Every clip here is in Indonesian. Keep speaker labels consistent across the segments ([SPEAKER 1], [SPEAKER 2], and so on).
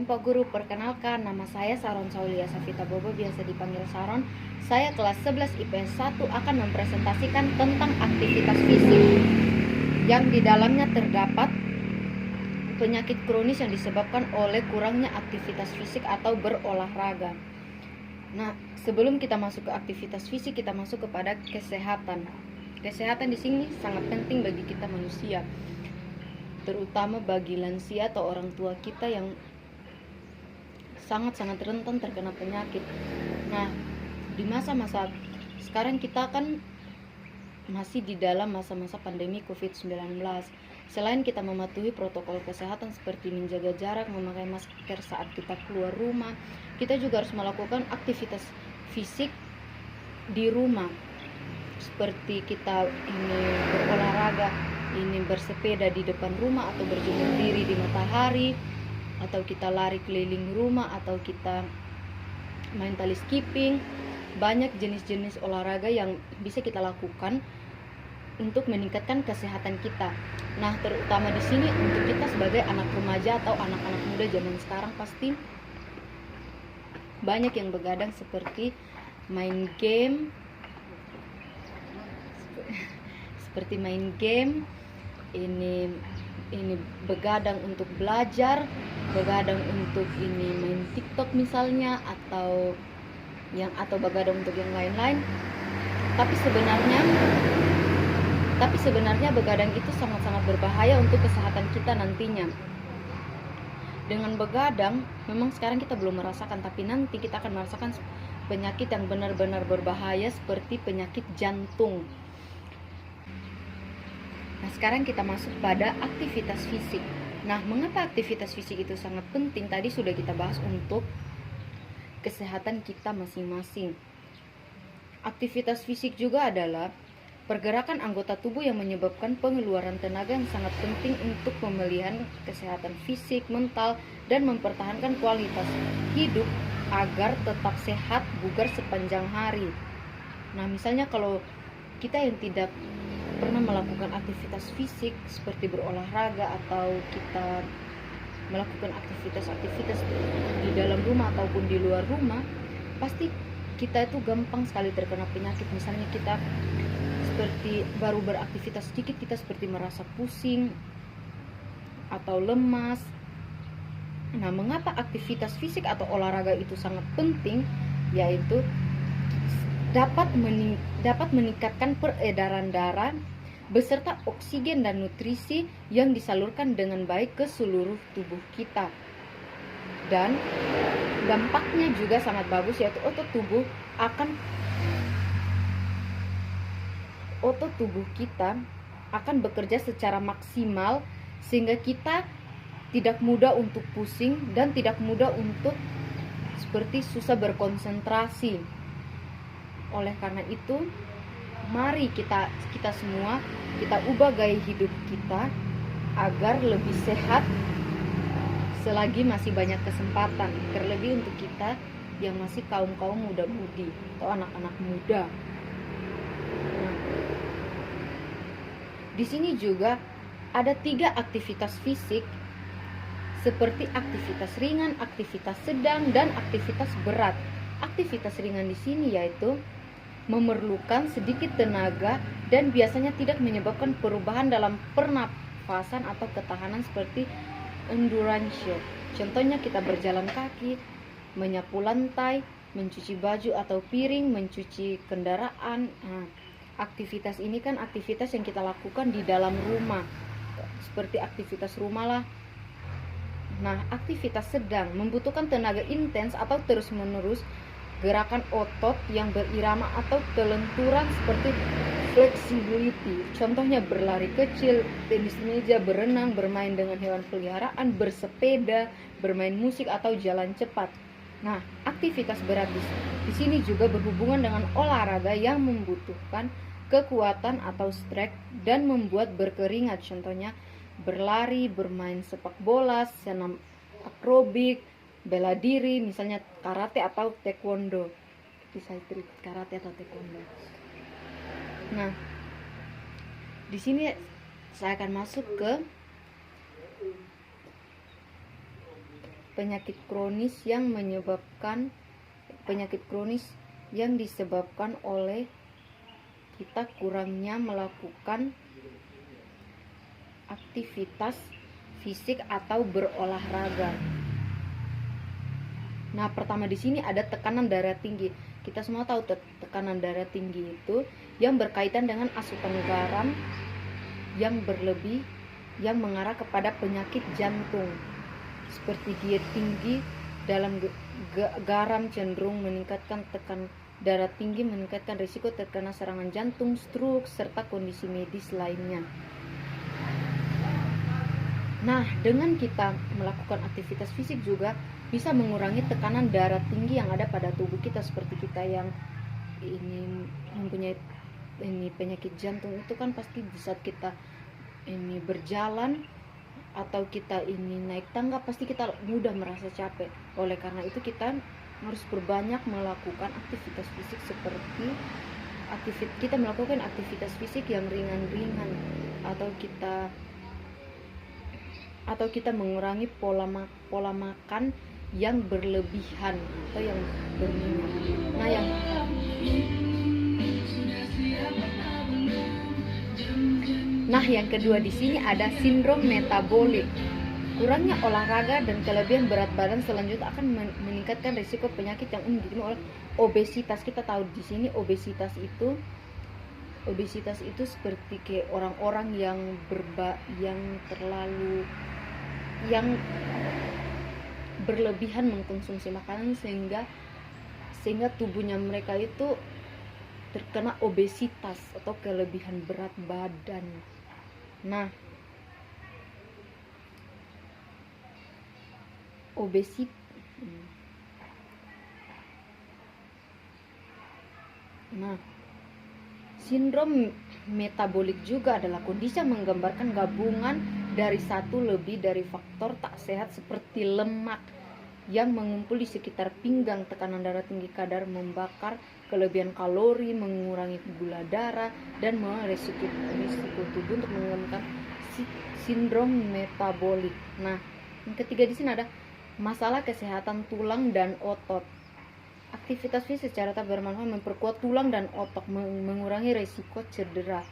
[SPEAKER 1] Assalamualaikum Pak Guru, perkenalkan nama saya Saron Saulia Safita Bobo, biasa dipanggil Saron. Saya kelas 11 IPS 1 akan mempresentasikan tentang aktivitas fisik yang di dalamnya terdapat penyakit kronis yang disebabkan oleh kurangnya aktivitas fisik atau berolahraga. Nah, sebelum kita masuk ke aktivitas fisik, kita masuk kepada kesehatan. Kesehatan di sini sangat penting bagi kita manusia, terutama bagi lansia atau orang tua kita yang sangat-sangat rentan terkena penyakit. Nah, di masa-masa sekarang kita kan masih di dalam masa-masa pandemi COVID-19. Selain kita mematuhi protokol kesehatan seperti menjaga jarak, memakai masker saat kita keluar rumah, kita juga harus melakukan aktivitas fisik di rumah. Seperti kita ini berolahraga, ini bersepeda di depan rumah, atau berjemur diri di matahari, atau kita lari keliling rumah, atau kita main tali skipping. Banyak jenis-jenis olahraga yang bisa kita lakukan untuk meningkatkan kesehatan kita. Nah, terutama di sini untuk kita sebagai anak remaja atau anak-anak muda zaman sekarang, pasti banyak yang begadang seperti main game, ini begadang untuk belajar, begadang untuk ini main TikTok misalnya, atau begadang untuk yang lain-lain. Tapi sebenarnya begadang itu sangat-sangat berbahaya untuk kesehatan kita nantinya. Dengan begadang, memang sekarang kita belum merasakan, tapi nanti kita akan merasakan penyakit yang benar-benar berbahaya seperti penyakit jantung. Nah, sekarang kita masuk pada aktivitas fisik. Nah, mengapa aktivitas fisik itu sangat penting? Tadi sudah kita bahas untuk kesehatan kita masing-masing. Aktivitas fisik juga adalah pergerakan anggota tubuh yang menyebabkan pengeluaran tenaga yang sangat penting untuk pemulihan kesehatan fisik, mental, dan mempertahankan kualitas hidup agar tetap sehat, bugar sepanjang hari. Nah, misalnya kalau kita yang tidak pernah melakukan aktivitas fisik seperti berolahraga, atau kita melakukan aktivitas di dalam rumah ataupun di luar rumah, pasti kita itu gampang sekali terkena penyakit. Misalnya kita seperti baru beraktivitas sedikit, kita seperti merasa pusing atau lemas. Nah, mengapa aktivitas fisik atau olahraga itu sangat penting? Yaitu dapat meningkatkan peredaran darah beserta oksigen dan nutrisi yang disalurkan dengan baik ke seluruh tubuh kita. Dan dampaknya juga sangat bagus, yaitu otot tubuh kita akan bekerja secara maksimal, sehingga kita tidak mudah untuk pusing dan tidak mudah untuk seperti susah berkonsentrasi. Oleh karena itu, mari kita semua kita ubah gaya hidup kita agar lebih sehat selagi masih banyak kesempatan, terlebih untuk kita yang masih kaum muda-mudi atau anak-anak muda. Nah, di sini juga ada 3 aktivitas fisik, seperti aktivitas ringan, aktivitas sedang, dan aktivitas berat. Aktivitas ringan di sini yaitu memerlukan sedikit tenaga dan biasanya tidak menyebabkan perubahan dalam pernafasan atau ketahanan seperti endurance. Contohnya kita berjalan kaki, menyapu lantai, mencuci baju atau piring, mencuci kendaraan. Nah, aktivitas ini kan aktivitas yang kita lakukan di dalam rumah, seperti aktivitas rumah lah. Nah, aktivitas sedang membutuhkan tenaga intens atau terus-menerus gerakan otot yang berirama atau kelenturan seperti flexibility. Contohnya berlari kecil, tenis meja, berenang, bermain dengan hewan peliharaan, bersepeda, bermain musik, atau jalan cepat. Nah, aktivitas berat di sini juga berhubungan dengan olahraga yang membutuhkan kekuatan atau strength dan membuat berkeringat. Contohnya berlari, bermain sepak bola, senam aerobik, bela diri, misalnya karate atau taekwondo. Bisa karate atau taekwondo. Nah, di sini saya akan masuk ke penyakit kronis yang disebabkan oleh kita kurangnya melakukan aktivitas fisik atau berolahraga. Nah, pertama di sini ada tekanan darah tinggi. Kita semua tahu tekanan darah tinggi itu yang berkaitan dengan asupan garam yang berlebih yang mengarah kepada penyakit jantung. Seperti diet tinggi dalam garam cenderung meningkatkan tekanan darah tinggi, meningkatkan risiko terkena serangan jantung, stroke, serta kondisi medis lainnya. Nah, dengan kita melakukan aktivitas fisik juga bisa mengurangi tekanan darah tinggi yang ada pada tubuh kita. Seperti kita yang ini mempunyai penyakit jantung itu kan pasti di saat kita ini berjalan atau kita ini naik tangga pasti kita mudah merasa capek. Oleh karena itu kita harus berbanyak melakukan aktivitas fisik, seperti kita melakukan aktivitas fisik yang ringan-ringan, atau kita mengurangi pola makan yang berlebihan atau yang berminyak. Nah, yang kedua di sini ada sindrom metabolik. Kurangnya olahraga dan kelebihan berat badan selanjutnya akan meningkatkan risiko penyakit yang diderita oleh obesitas. Kita tahu di sini obesitas itu seperti kayak orang-orang yang berlebihan mengkonsumsi makanan sehingga tubuhnya mereka itu terkena obesitas atau kelebihan berat badan. Nah, sindrom metabolik juga adalah kondisi yang menggambarkan gabungan dari satu lebih dari faktor tak sehat seperti lemak yang mengumpul di sekitar pinggang, tekanan darah tinggi, kadar membakar, kelebihan kalori, mengurangi gula darah, dan risiko tubuh untuk mengembangkan sindrom metabolik. Nah, yang ketiga di sini ada masalah kesehatan tulang dan otot. Aktivitas fisik secara tak bermanfaat memperkuat tulang dan otot, mengurangi risiko cedera.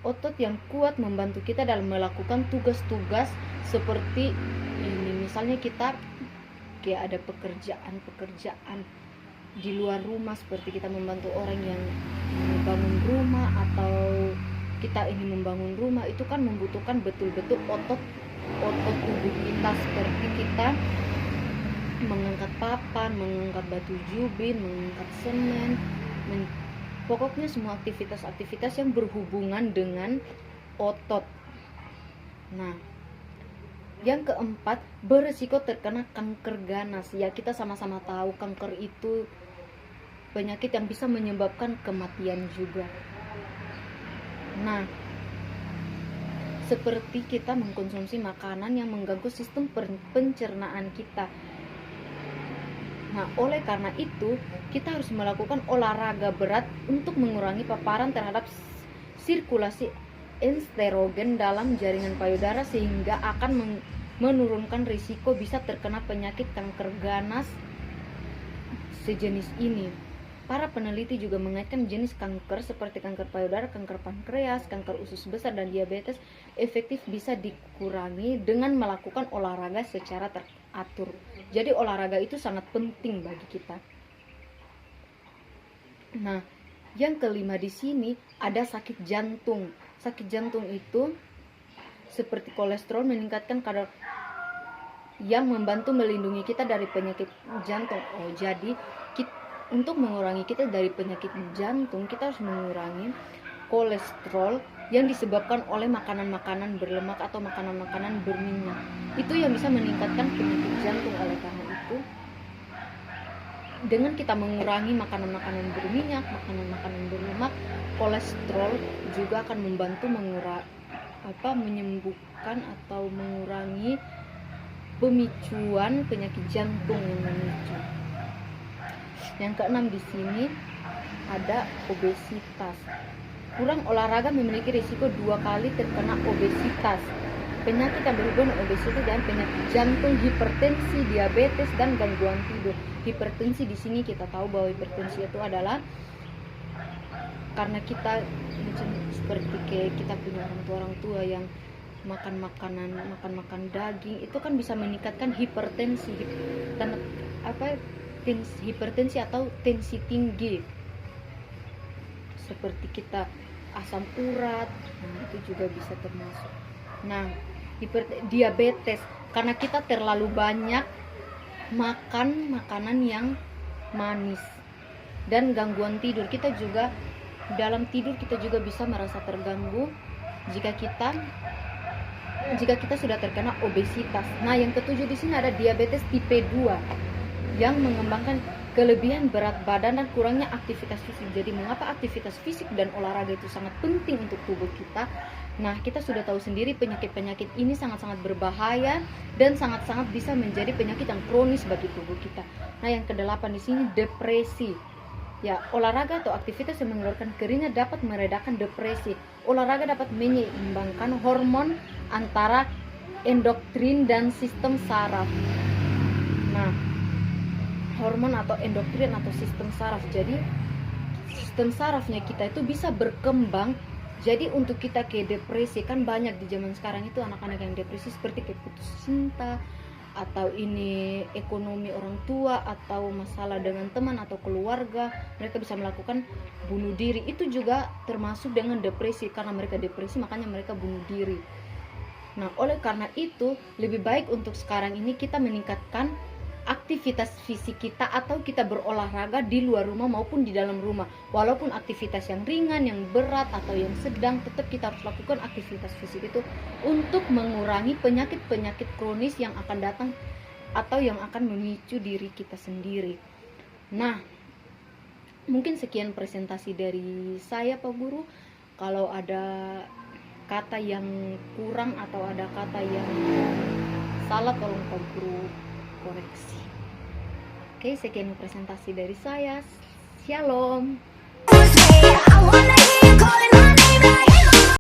[SPEAKER 1] Otot yang kuat membantu kita dalam melakukan tugas-tugas seperti ini. Misalnya kita kayak ada pekerjaan di luar rumah, seperti kita membantu orang yang membangun rumah, atau kita ini membangun rumah, itu kan membutuhkan betul-betul otot tubuh kita, seperti kita mengangkat papan, mengangkat batu jubin, mengangkat semen, pokoknya semua aktivitas yang berhubungan dengan otot. Nah, yang keempat, berisiko terkena kanker ganas. Ya, kita sama-sama tahu kanker itu penyakit yang bisa menyebabkan kematian juga. Nah, seperti kita mengkonsumsi makanan yang mengganggu sistem pencernaan kita. Nah, oleh karena itu kita harus melakukan olahraga berat untuk mengurangi paparan terhadap sirkulasi estrogen dalam jaringan payudara, sehingga akan menurunkan risiko bisa terkena penyakit kanker ganas sejenis ini. Para peneliti juga mengaitkan jenis kanker seperti kanker payudara, kanker pankreas, kanker usus besar, dan diabetes efektif bisa dikurangi dengan melakukan olahraga secara teratur. Jadi olahraga itu sangat penting bagi kita. Nah, yang kelima di sini ada sakit jantung. Sakit jantung itu seperti kolesterol meningkatkan kadar yang membantu melindungi kita dari penyakit jantung. Jadi untuk mengurangi kita dari penyakit jantung, kita harus mengurangi kolesterol yang disebabkan oleh makanan-makanan berlemak atau makanan-makanan berminyak. Itu yang bisa meningkatkan penyakit jantung. Oleh karena itu, dengan kita mengurangi makanan-makanan berminyak, makanan-makanan berlemak, kolesterol juga akan membantu menyembuhkan atau mengurangi pemicuan penyakit jantung yang memicu. Yang keenam di sini ada obesitas. Kurang olahraga memiliki risiko 2 kali terkena obesitas. penyakit yang berhubungan obesitas dan penyakit jantung, hipertensi, diabetes, dan gangguan tidur. Hipertensi di sini kita tahu bahwa hipertensi itu adalah karena kita seperti kayak kita punya orang tua yang makan makan daging, itu kan bisa meningkatkan hipertensi dan hipertensi atau tensi tinggi. Seperti kita asam urat, itu juga bisa termasuk. Nah, diabetes karena kita terlalu banyak makan makanan yang manis. Dan gangguan tidur, kita juga dalam tidur kita juga bisa merasa terganggu jika kita sudah terkena obesitas. Nah, yang ketujuh di sini ada diabetes tipe 2 yang mengembangkan kelebihan berat badan dan kurangnya aktivitas fisik. Jadi mengapa aktivitas fisik dan olahraga itu sangat penting untuk tubuh kita? Nah, kita sudah tahu sendiri penyakit-penyakit ini sangat-sangat berbahaya dan sangat-sangat bisa menjadi penyakit yang kronis bagi tubuh kita. Nah, yang kedelapan di sini depresi. Ya, olahraga atau aktivitas yang mengeluarkan keringat dapat meredakan depresi. Olahraga dapat menyeimbangkan hormon antara endokrin dan sistem saraf. Nah, hormon atau endokrin atau sistem saraf. Jadi, sistem sarafnya kita itu bisa berkembang. Jadi untuk kita ke depresi, kan banyak di zaman sekarang itu anak-anak yang depresi seperti kayak putus cinta, atau ini ekonomi orang tua, atau masalah dengan teman atau keluarga, mereka bisa melakukan bunuh diri. Itu juga termasuk dengan depresi, karena mereka depresi makanya mereka bunuh diri. Nah, oleh karena itu lebih baik untuk sekarang ini kita meningkatkan aktivitas fisik kita, atau kita berolahraga di luar rumah maupun di dalam rumah. Walaupun aktivitas yang ringan, yang berat, atau yang sedang, tetap kita harus lakukan aktivitas fisik itu untuk mengurangi penyakit-penyakit kronis yang akan datang atau yang akan memicu diri kita sendiri. Nah, mungkin sekian presentasi dari saya, Pak Guru. Kalau ada kata yang kurang atau ada kata yang salah, tolong Pak Guru koreksi. Oke, sekian presentasi dari saya. Shalom.